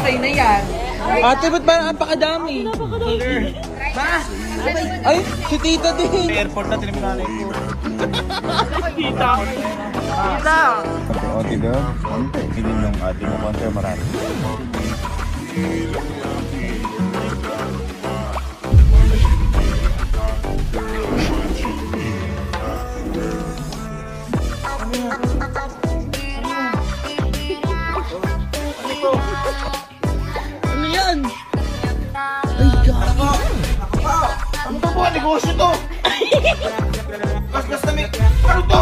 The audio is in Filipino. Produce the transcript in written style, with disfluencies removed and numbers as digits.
sa'yo na yan. Ate, ba't parang napakadami? Ma! Ay, si tita din. Airport na tinipinanay ko. Tita! Tita! O, diba? Hindi ng ating mga konser marami. Ano yan? Ay, God. Ano to po? Negosyo to! Gas na may... Ano to?